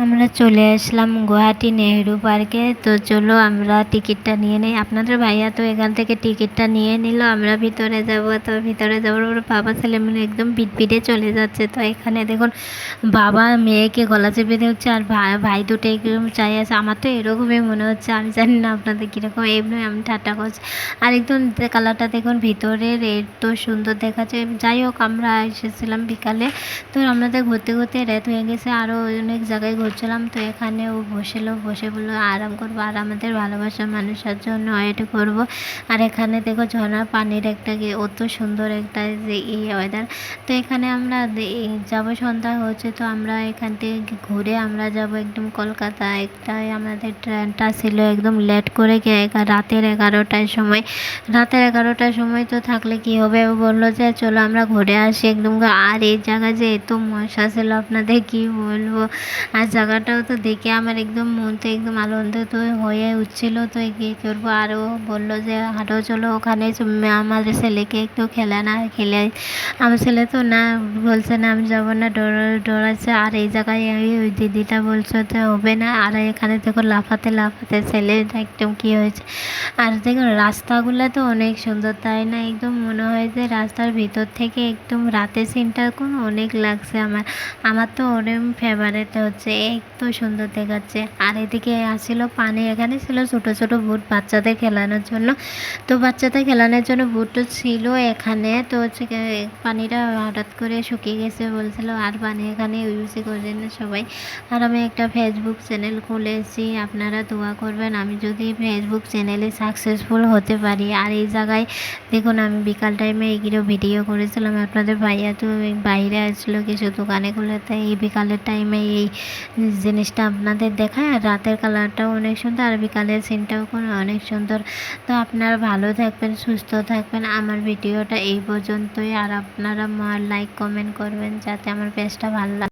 আমরা চলে আসলাম গুয়াহাটি নেহেরু পার্কে। তো চলো আমরা টিকিটটা নিয়ে নিই। আপনাদের ভাইয়া তো এখান থেকে টিকিটটা নিয়ে নিল। আমরা ভিতরে যাব। তো ভিতরে যাওয়ার পর বাবা ছেলে মিলে একদম পিটপিটে চলে যাচ্ছে। তো এখানে দেখুন বাবা মেয়েকে গলা চেপে ধরছে আর ভাই দুটো একদম চাই আছে। আমার তো এরকমই মনে হচ্ছে, আমি জানি না আপনাদের কীরকম। এমনি আমি ঠাট্টা করছি। আর একদম কালারটা দেখুন ভিতরের এত সুন্দর দেখাচ্ছে। যাই হোক আমরা এসেছিলাম বিকালে। তো আমাদের ঘুরতে ঘুরতে রাত হয়ে গেছে, আরও অনেক জায়গায় ঘুরছিলাম। তো এখানে ও বসে বললো আরাম করবো আর আমাদের ভালোবাসার মানুষের জন্য ওয়েট করব। আর এখানে দেখো ঝর্ণার পানির একটা অত সুন্দর একটা যে ওয়েদার। তো এখানে আমরা যাব, সন্ধ্যা হচ্ছে। তো আমরা এখান থেকে ঘুরে আমরা যাব একদম কলকাতা। একটাই আমাদের ট্রেনটা ছিল একদম লেট করে গিয়ে রাতের 11টার সময়। রাতের 11টার সময় তো থাকলে কি হবে, ও বললো যে চলো আমরা ঘুরে আসি একদম। আর এই জায়গা যে এত মশা ছিল আপনাদের কি বলবো। আর জায়গাটাও তো দেখে আমার একদম মন তো একদম আনন্দিত হয়ে উঠছিল। তো কী করবো, আরও বললো যে হাঁটো চলো ওখানে আমাদের ছেলেকে একটু খেলে। আমার ছেলে তো না বলছে, না আমি যাবো না, ডরাচ্ছে। আর এই জায়গায় ওই দিদিটা বলছে যে হবে না। আর এখানে দেখো লাফাতে লাফাতে ছেলেটা একদম কী হয়েছে। আর দেখুন রাস্তাগুলো তো অনেক সুন্দর, তাই না? একদম মনে হয় যে রাস্তার ভিতর থেকে একদম রাতের সিনটা কোনো অনেক লাগছে আমার তো ওরম ফেভারিট হচ্ছে, এত সুন্দর দেখাচ্ছে। আর এদিকে আসছিল পানি, এখানে ছিল ছোটো ছোটো বুট বাচ্চাদের খেলানোর জন্য। তো বাচ্চাদের খেলানোর জন্য বুটও ছিল এখানে। তো হচ্ছে পানিটা হঠাৎ করে শুকিয়ে গেছে বলছিল, আর পানি এখানে ইউজই করেন না সবাই। আর আমি একটা ফেসবুক চ্যানেল খুলেছি, আপনারা দোয়া করবেন আমি যদি ফেসবুক চ্যানেলে সাকসেসফুল হতে পারি। আর এই জায়গায় দেখুন আমি বিকাল টাইমে এগুলো ভিডিও করেছিলাম। আপনাদের ভাইয়া তো বাইরে আসছিলো কিছু দোকানেগুলো, তাই এই বিকালের টাইমে এই জিনিসটা আপনাদের দেখায়। আর রাতের কালারটাও অনেক সুন্দর আর বিকালের সিনটাও কোনো অনেক সুন্দর। তো আপনারা ভালো থাকবেন, সুস্থ থাকবেন। আমার ভিডিওটা এই পর্যন্তই। আর আপনারা লাইক কমেন্ট করবেন যাতে আমার পেজটা ভালো লাগে।